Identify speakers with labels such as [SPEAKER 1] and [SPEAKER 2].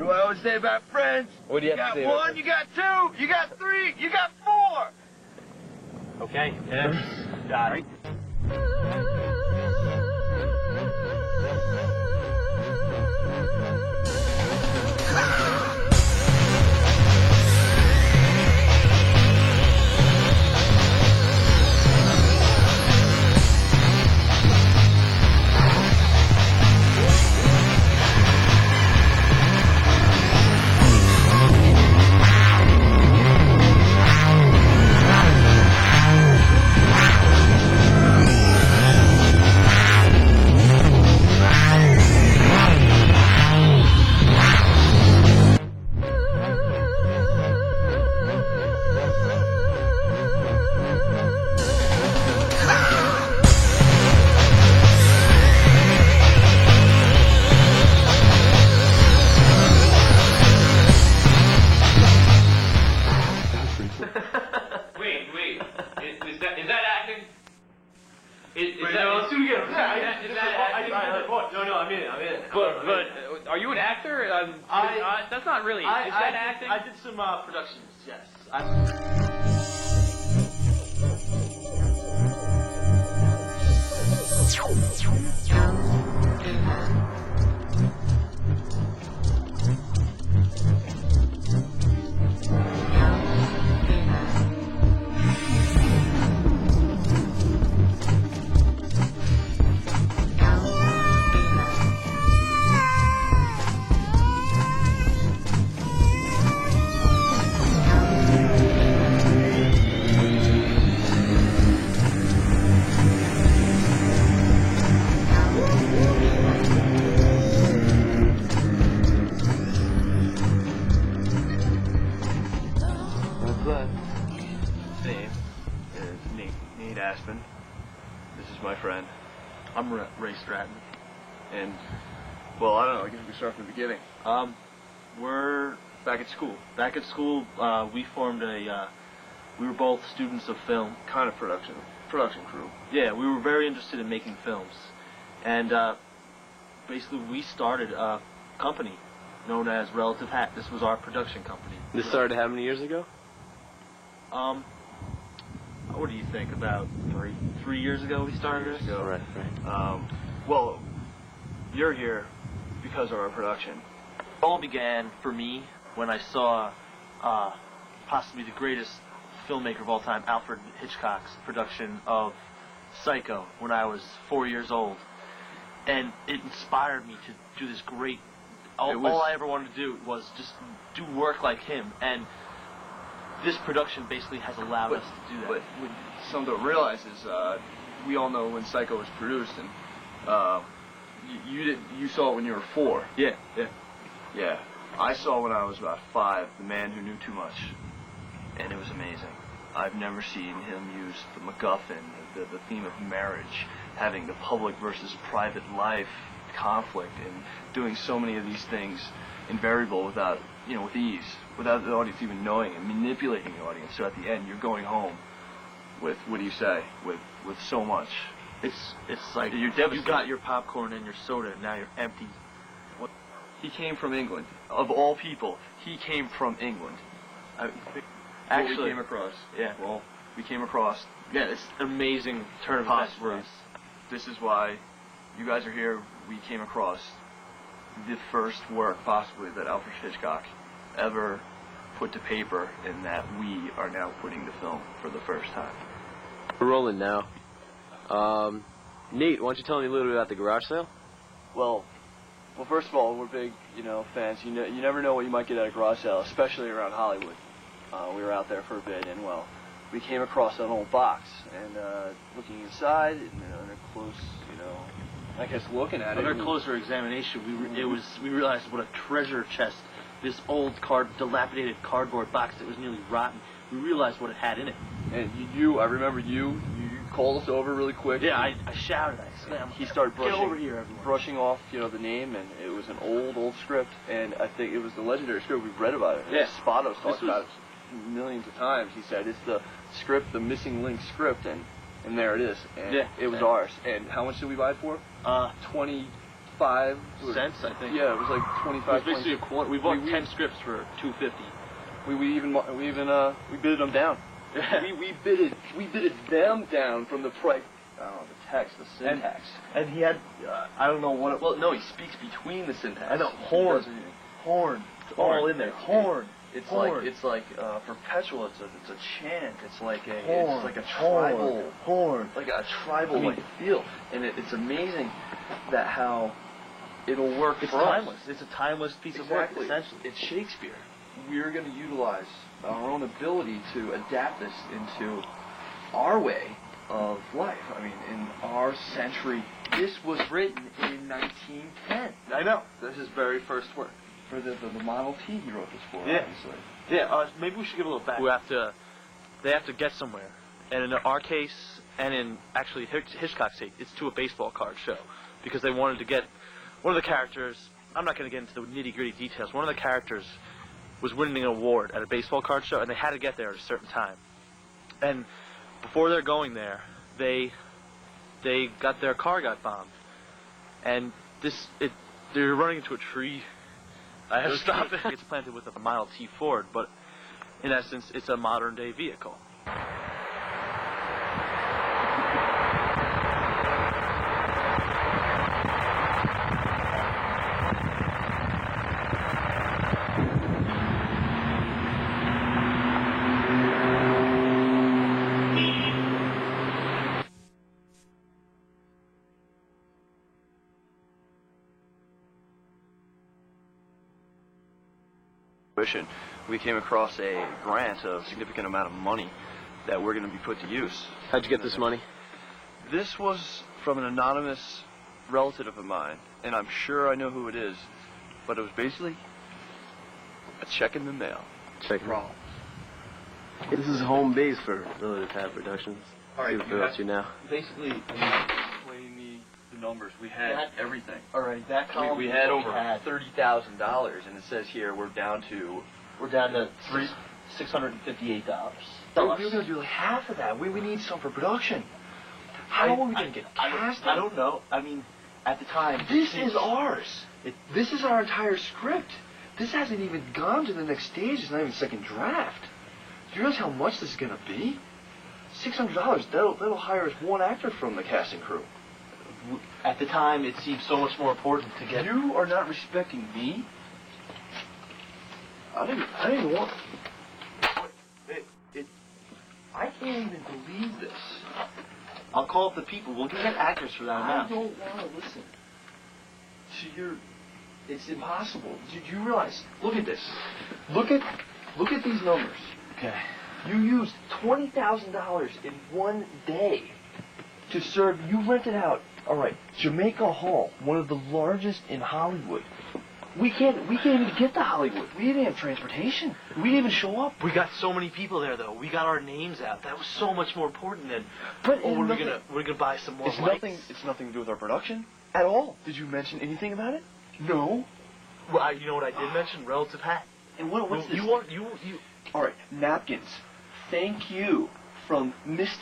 [SPEAKER 1] You know what I always say about friends?
[SPEAKER 2] What do you have to say?
[SPEAKER 1] You got one, you got two, you got three, you got four.
[SPEAKER 2] Okay. Yeah. Got it.
[SPEAKER 3] But are you an actor? That's not really. Is that acting?
[SPEAKER 2] I did some productions. Yes.
[SPEAKER 1] This is my friend. I'm Ray Stratton. And, well, I don't know, I guess we start from the beginning. We're back at school. Back at school, we formed we were both students of film. Kind of production crew. Yeah, we were very interested in making films. And, basically we started a company known as Relative Hat. This was our production company.
[SPEAKER 2] This started how many years ago?
[SPEAKER 1] What do you think? About 3 years ago we started this?
[SPEAKER 2] Right.
[SPEAKER 1] Well, you're here because of our production.
[SPEAKER 2] It all began for me when I saw possibly the greatest filmmaker of all time, Alfred Hitchcock's production of Psycho when I was 4 years old. And it inspired me to do this great... All I ever wanted to do was just do work like him. And this production basically has allowed us to do that.
[SPEAKER 1] But what some don't realize is we all know when Psycho was produced, and you saw it when you were 4.
[SPEAKER 2] Yeah.
[SPEAKER 1] I saw when I was about 5, The Man Who Knew Too Much, and it was amazing. I've never seen him use the MacGuffin, the theme of marriage, having the public versus private life conflict, and doing so many of these things in variable without, with ease, without the audience even knowing, and manipulating the audience. So at the end, you're going home with, what do you say, with so much.
[SPEAKER 2] It's like you got your popcorn and your soda, and now you're empty.
[SPEAKER 1] He came from England. Of all people, he came from England.
[SPEAKER 2] Actually,
[SPEAKER 1] we came across.
[SPEAKER 2] Yeah.
[SPEAKER 1] Well, we came across.
[SPEAKER 2] Yeah, it's an amazing turn of events for us.
[SPEAKER 1] This is why you guys are here. We came across the first work, possibly, that Alfred Hitchcock ever put to paper, and that we are now putting to film for the first time.
[SPEAKER 2] We're rolling now. Nate, why don't you tell me a little bit about the garage sale?
[SPEAKER 4] Well, first of all, we're big, fans. You never know what you might get at a garage sale, especially around Hollywood. We were out there for a bit, and we came across an old box, and looking inside, and under close, I guess looking at it.
[SPEAKER 2] Under closer examination, we realized what a treasure chest. This old dilapidated cardboard box that was nearly rotten. We realized what it had in it.
[SPEAKER 4] And I remember you called us over really quick.
[SPEAKER 2] Yeah, I shouted, I slammed.
[SPEAKER 4] He started brushing.
[SPEAKER 2] Get over here, everyone.
[SPEAKER 4] Brushing off, the name, and it was an old script, and I think it was the legendary script. We've read about it.
[SPEAKER 2] Yeah.
[SPEAKER 4] Spado's talked about it millions of times. He said it's the script, the missing link script, and there it is. And
[SPEAKER 2] yeah,
[SPEAKER 4] it was ours. And how much did we buy it for?
[SPEAKER 2] 20
[SPEAKER 4] 5
[SPEAKER 2] cents, I think.
[SPEAKER 4] Yeah, it was like
[SPEAKER 2] It
[SPEAKER 4] 25.
[SPEAKER 2] was basically
[SPEAKER 4] 20.
[SPEAKER 2] a quarter. We bought 10 scripts for $2.50.
[SPEAKER 4] We bidded them down. we bidded them down from the price. Oh, the text, the syntax.
[SPEAKER 2] And he had, I don't know what it was.
[SPEAKER 4] Well, no, he speaks between the syntax.
[SPEAKER 2] I know, horn. It's all in there. Horn.
[SPEAKER 4] It's
[SPEAKER 2] Horn.
[SPEAKER 4] like perpetual. It's a chant. It's like a
[SPEAKER 2] Horn.
[SPEAKER 4] tribal like a tribal like feel, and it's amazing that how it'll work
[SPEAKER 2] It's
[SPEAKER 4] for us.
[SPEAKER 2] timeless. It's a timeless piece of work, essentially.
[SPEAKER 4] It's Shakespeare. We're going to utilize our own ability to adapt this into our way of life. I mean, in our century. This was written in 1910.
[SPEAKER 2] I know.
[SPEAKER 4] This is his very first work. For the Model T he wrote this for,
[SPEAKER 2] Yeah.
[SPEAKER 4] obviously.
[SPEAKER 2] Yeah, maybe we should give a little back. They have to get somewhere. And in our case, and in actually Hitchcock's case, it's to a baseball card show. Because they wanted to get one of the characters, I'm not going to get into the nitty-gritty details, one of the characters was winning an award at a baseball card show, and they had to get there at a certain time. And before they're going there, their car got bombed. And they're running into a tree. I have to stop it. It's planted with a Model T Ford, but in essence, it's a modern-day vehicle.
[SPEAKER 1] We came across a grant of significant amount of money that we're going to be put to use.
[SPEAKER 2] How'd you get this money?
[SPEAKER 1] This was from an anonymous relative of mine, and I'm sure I know who it is, but it was basically a check in the mail.
[SPEAKER 5] Check problem. This is home base for Relative Tab Productions.
[SPEAKER 1] All right,
[SPEAKER 5] See what you now.
[SPEAKER 1] basically explain me the numbers. We had everything.
[SPEAKER 2] All right, that column.
[SPEAKER 1] We had over $30,000, and it says here we're down to
[SPEAKER 2] $658.
[SPEAKER 1] We were going to do like half of that. We need some for production. How are we going to get cast?
[SPEAKER 2] I don't know. I mean, at the time,
[SPEAKER 1] This is ours. This is our entire script. This hasn't even gone to the next stage. It's not even second draft. Do you realize how much this is going to be? $600. That'll hire us one actor from the casting crew.
[SPEAKER 2] At the time, it seemed so much more important to get.
[SPEAKER 1] You are not respecting me. I didn't want. I can't even believe this.
[SPEAKER 2] I'll call up the people. We'll get actors for that
[SPEAKER 1] I
[SPEAKER 2] amount.
[SPEAKER 1] don't want to listen to your. It's impossible. Do you realize? Look at this. Look at these numbers.
[SPEAKER 2] Okay.
[SPEAKER 1] You used $20,000 in one day to serve. You rented out. All right, Jamaica Hall, one of the largest in Hollywood. We can't even get to Hollywood. We didn't have transportation. We didn't even show up.
[SPEAKER 2] We got so many people there, though. We got our names out. That was so much more important than.
[SPEAKER 1] But
[SPEAKER 2] we're gonna buy some more.
[SPEAKER 1] It's
[SPEAKER 2] lights.
[SPEAKER 1] nothing. It's nothing to do with our production at all. Did you mention anything about it? No.
[SPEAKER 2] Well, you know what I did mention? Relative hat.
[SPEAKER 1] And what's this?
[SPEAKER 2] You.
[SPEAKER 1] All right, napkins. Thank you from Mr.